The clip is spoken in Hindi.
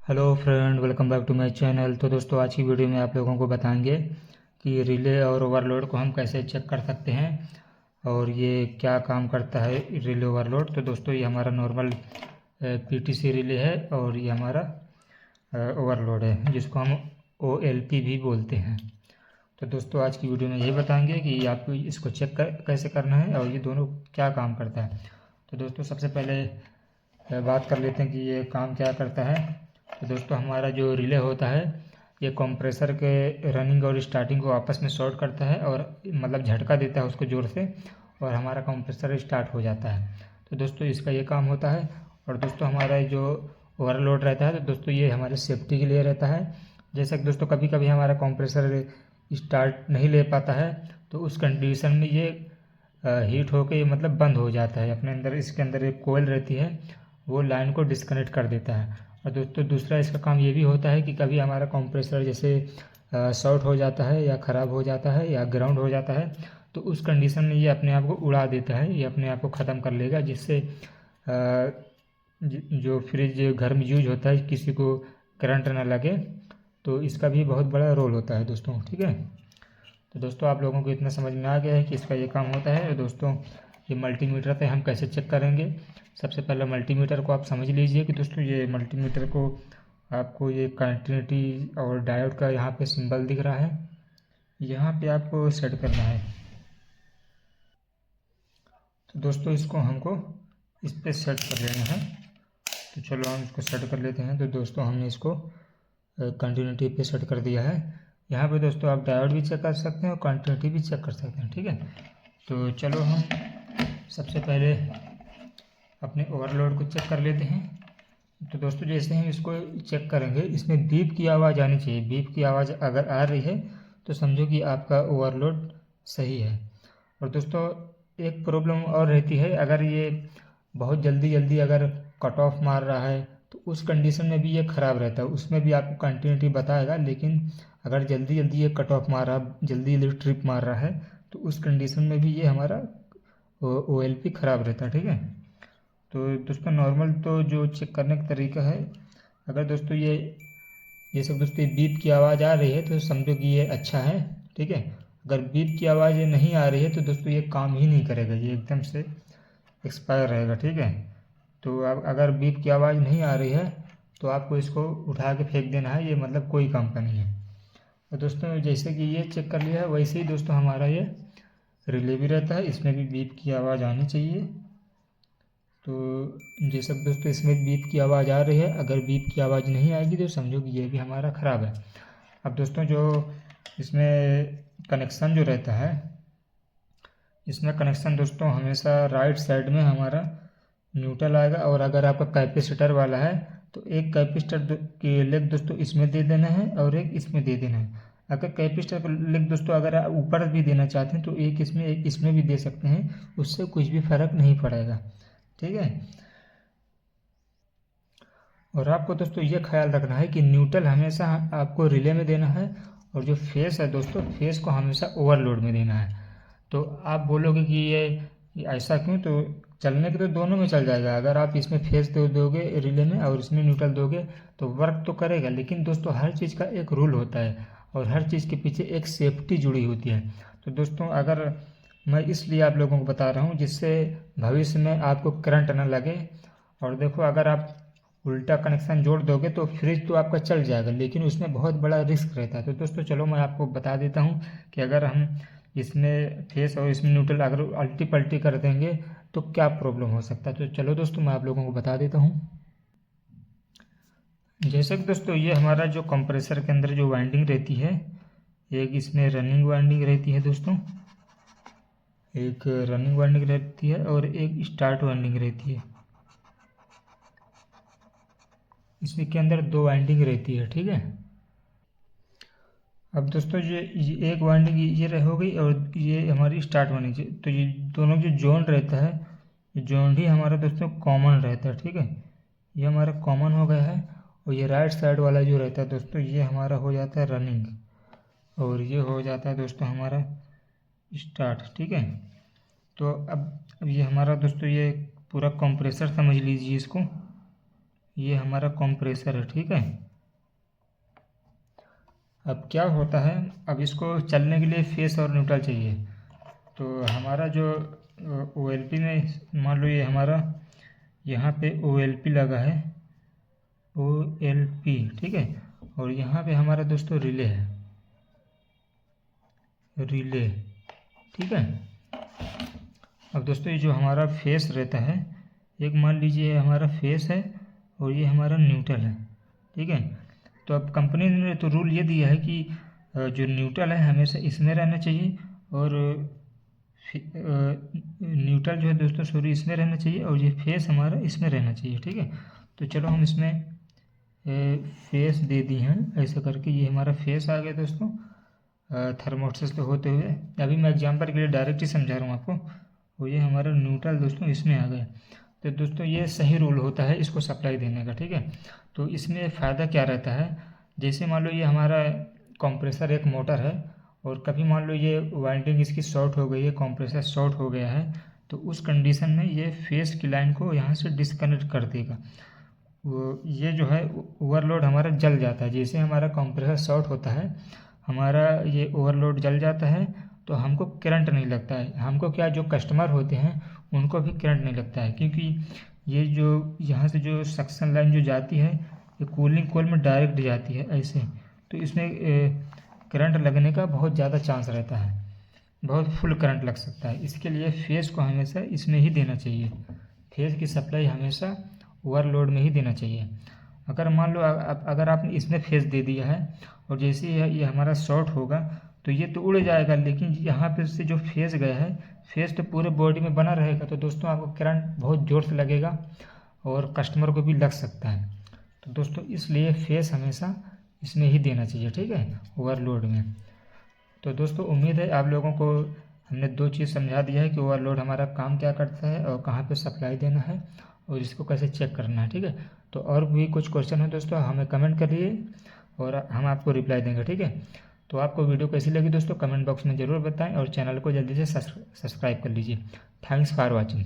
Hello friend, welcome back to my channel. तो दोस्तों, आज की वीडियो में आप लोगों को बताएंगे कि रिले और ओवरलोड को हम कैसे चेक कर सकते हैं और ये क्या काम करता है रिले ओवरलोड। तो दोस्तों, ये हमारा नॉर्मल पीटीसी रिले है और ये हमारा ओवरलोड है जिसको हम ओएलपी भी बोलते हैं। तो दोस्तों, आज की वीडियो में यही बताएंगे कि आपको इसको कैसे करना है और ये दोनों क्या काम करता है। तो दोस्तों, सबसे पहले बात कर लेते हैं कि ये काम क्या करता है। तो दोस्तों, हमारा जो रिले होता है ये कंप्रेसर के रनिंग और स्टार्टिंग को आपस में शॉर्ट करता है और मतलब झटका देता है उसको ज़ोर से, और हमारा कंप्रेसर स्टार्ट हो जाता है। तो दोस्तों, इसका ये काम होता है। और दोस्तों, हमारा जो ओवरलोड रहता है तो दोस्तों ये हमारे सेफ्टी के लिए रहता है। जैसा कि दोस्तों कभी कभी हमारा कंप्रेसर स्टार्ट नहीं ले पाता है, तो उस कंडीशन में ये हीट होकर ये मतलब बंद हो जाता है। अपने अंदर इसके अंदर एक कोयल रहती है, वो लाइन को डिस्कनेक्ट कर देता है। और दोस्तों, दूसरा इसका काम ये भी होता है कि कभी हमारा कंप्रेसर जैसे शॉर्ट हो जाता है या ख़राब हो जाता है या ग्राउंड हो जाता है, तो उस कंडीशन में ये अपने आप को उड़ा देता है, ये अपने आप को ख़त्म कर लेगा, जिससे जो फ्रिज घर में यूज होता है किसी को करंट ना लगे। तो इसका भी बहुत बड़ा रोल होता है दोस्तों, ठीक है। तो दोस्तों, आप लोगों को इतना समझ में आ गया है कि इसका ये काम होता है। और दोस्तों, ये मल्टीमीटर पे हम कैसे चेक करेंगे। सबसे पहले मल्टीमीटर को आप समझ लीजिए कि दोस्तों ये मल्टीमीटर को आपको ये कंटिन्यूटी और डायोड का यहाँ पे सिंबल दिख रहा है, यहाँ पे आपको सेट करना है। तो दोस्तों, इसको हमको इस पर सेट कर लेना है। तो चलो हम इसको सेट कर लेते हैं। तो दोस्तों, हमने इसको कंटिन्यूटी पे सेट कर दिया है। यहाँ पे दोस्तों आप डायोड भी चेक कर सकते हैं और कंटिन्यूटी भी चेक कर सकते हैं, ठीक है। तो चलो हम सबसे पहले अपने ओवरलोड को चेक कर लेते हैं। तो दोस्तों, जैसे हम इसको चेक करेंगे, इसमें बीप की आवाज़ आनी चाहिए। बीप की आवाज़ अगर आ रही है तो समझो कि आपका ओवरलोड सही है। और दोस्तों, एक प्रॉब्लम और रहती है, अगर ये बहुत जल्दी जल्दी अगर कट ऑफ मार रहा है तो उस कंडीशन में भी ये ख़राब रहता है। उसमें भी आपको कंटिन्यूटी बताएगा, लेकिन अगर जल्दी जल्दी ये कट ऑफ मार रहा, जल्दी जल्दी ट्रिप मार रहा है, तो उस कंडीशन में भी ये हमारा ओएलपी ख़राब रहता है, ठीक है। तो दोस्तों, नॉर्मल तो जो चेक करने का तरीका है, अगर दोस्तों ये सब दोस्तों बीप की आवाज़ आ रही है तो समझो कि ये अच्छा है, ठीक है। अगर बीप की आवाज़ नहीं आ रही है तो दोस्तों ये काम ही नहीं करेगा, ये एकदम से एक्सपायर रहेगा, ठीक है। तो अब अगर बीप की आवाज़ नहीं आ रही है तो आपको इसको उठा के फेंक देना है, ये मतलब कोई काम का नहीं है। और दोस्तों, जैसे कि ये चेक कर लिया है, वैसे ही दोस्तों हमारा ये रिले भी रहता है, इसमें भी बीप की आवाज़ आनी चाहिए। तो जैसे दोस्तों इसमें बीप की आवाज़ आ रही है, अगर बीप की आवाज़ नहीं आएगी तो समझो कि ये भी हमारा ख़राब है। अब दोस्तों, जो इसमें कनेक्शन जो रहता है, इसमें कनेक्शन दोस्तों हमेशा राइट साइड में हमारा न्यूट्रल आएगा। और अगर आपका कैपेसिटर वाला है तो एक कैपेसिटर की लेग दोस्तों इसमें दे देना है और एक इसमें दे देना है। अगर कैपेसिटर का लेग दोस्तों अगर आप ऊपर भी देना चाहते हैं तो एक इसमें एक इसमें भी दे सकते हैं, उससे कुछ भी फ़र्क नहीं पड़ेगा, ठीक है। और आपको दोस्तों ये ख्याल रखना है कि न्यूट्रल हमेशा आपको रिले में देना है, और जो फेस है दोस्तों, फेस को हमेशा ओवरलोड में देना है। तो आप बोलोगे कि ये ऐसा क्यों, तो चलने के तो दोनों में चल जाएगा। अगर आप इसमें फेस दोगे रिले में और इसमें न्यूट्रल दोगे तो वर्क तो करेगा, लेकिन दोस्तों हर चीज़ का एक रूल होता है और हर चीज़ के पीछे एक सेफ्टी जुड़ी होती है। तो दोस्तों, अगर मैं इसलिए आप लोगों को बता रहा हूँ जिससे भविष्य में आपको करंट ना लगे। और देखो, अगर आप उल्टा कनेक्शन जोड़ दोगे तो फ्रिज तो आपका चल जाएगा, लेकिन उसमें बहुत बड़ा रिस्क रहता है। तो दोस्तों चलो मैं आपको बता देता हूँ कि अगर हम इसमें फेस और इसमें न्यूट्रल अगर अल्टी पल्टी कर देंगे तो क्या प्रॉब्लम हो सकता है। तो चलो दोस्तों, मैं आप लोगों को बता देता हूँ। जैसे कि दोस्तों ये हमारा जो कंप्रेसर के अंदर जो वाइंडिंग रहती है, एक इसमें रनिंग वाइंडिंग रहती है दोस्तों, एक रनिंग वाइंडिंग रहती है और एक स्टार्ट वाइंडिंग रहती है। इसमें के अंदर दो वाइंडिंग रहती है, ठीक है। अब दोस्तों, ये एक वाइंडिंग ये रह हो गई और ये हमारी स्टार्ट वाइंडिंग। तो ये दोनों जो जोन रहता है, ये जोन ही हमारा दोस्तों कॉमन रहता है, ठीक है। ये हमारा कॉमन हो गया है। और ये राइट साइड वाला जो रहता है दोस्तों, ये हमारा हो जाता है रनिंग, और ये हो जाता है दोस्तों हमारा स्टार्ट, ठीक है। तो अब ये हमारा दोस्तों ये पूरा कंप्रेसर समझ लीजिए इसको, ये हमारा कंप्रेसर है, ठीक है। अब क्या होता है, अब इसको चलने के लिए फेस और न्यूट्रल चाहिए। तो हमारा जो OLP में मान लो ये हमारा यहाँ पे OLP लगा है, OLP, ठीक है। और यहाँ पे हमारा दोस्तों रिले है, रिले, ठीक है। अब दोस्तों ये जो हमारा फेस रहता है, एक मान लीजिए हमारा फेस है और ये हमारा न्यूट्रल है, ठीक है। तो अब कंपनी ने तो रूल ये दिया है कि जो न्यूट्रल है हमेशा इसमें रहना चाहिए, और न्यूट्रल जो है दोस्तों सॉरी इसमें रहना चाहिए, और ये फेस हमारा इसमें रहना चाहिए, ठीक है। तो चलो हम इसमें फेस दे दी हैं ऐसा करके, ये हमारा फेस आ गया दोस्तों थर्मोस्टेट से होते हुए। अभी मैं एग्जांपल के लिए डायरेक्ट ही समझा रहा हूँ आपको। और ये हमारा न्यूट्रल दोस्तों इसमें आ गया। तो दोस्तों ये सही रूल होता है इसको सप्लाई देने का, ठीक है। तो इसमें फ़ायदा क्या रहता है, जैसे मान लो ये हमारा कंप्रेसर एक मोटर है, और कभी मान लो ये वाइंडिंग इसकी शॉर्ट हो गई है, कंप्रेसर शॉर्ट हो गया है, तो उस कंडीशन में ये फेस की लाइन को यहाँ से डिस्कनेक्ट कर देगा। वो ये जो है ओवरलोड हमारा जल जाता है, जैसे हमारा कंप्रेसर शॉर्ट होता है हमारा ये ओवरलोड जल जाता है, तो हमको करंट नहीं लगता है। हमको क्या, जो कस्टमर होते हैं उनको भी करंट नहीं लगता है, क्योंकि ये जो यहाँ से जो सक्शन लाइन जो जाती है ये कूलिंग कोल में डायरेक्ट जाती है ऐसे, तो इसमें करंट लगने का बहुत ज़्यादा चांस रहता है, बहुत फुल करंट लग सकता है। इसके लिए फेस को हमेशा इसमें ही देना चाहिए, फेस की सप्लाई हमेशा ओवरलोड में ही देना चाहिए। अगर मान लो अगर आपने इसमें फेस दे दिया है और जैसे ये हमारा शॉर्ट होगा तो ये तो उड़ जाएगा, लेकिन यहाँ पे से जो फेस गया है फेस तो पूरे बॉडी में बना रहेगा, तो दोस्तों आपको करंट बहुत ज़ोर से लगेगा और कस्टमर को भी लग सकता है। तो दोस्तों इसलिए फेस हमेशा इसमें ही देना चाहिए, ठीक है, ओवरलोड में। तो दोस्तों उम्मीद है आप लोगों को हमने 2 चीज़ समझा दिया है कि ओवरलोड हमारा काम क्या करता है और कहाँ पे सप्लाई देना है और इसको कैसे चेक करना है, ठीक है। तो और भी कुछ क्वेश्चन हो दोस्तों हमें कमेंट करिए और हम आपको रिप्लाई देंगे, ठीक है। तो आपको वीडियो कैसी लगी दोस्तों कमेंट बॉक्स में ज़रूर बताएं, और चैनल को जल्दी से सब्सक्राइब कर लीजिए। Thanks for watching.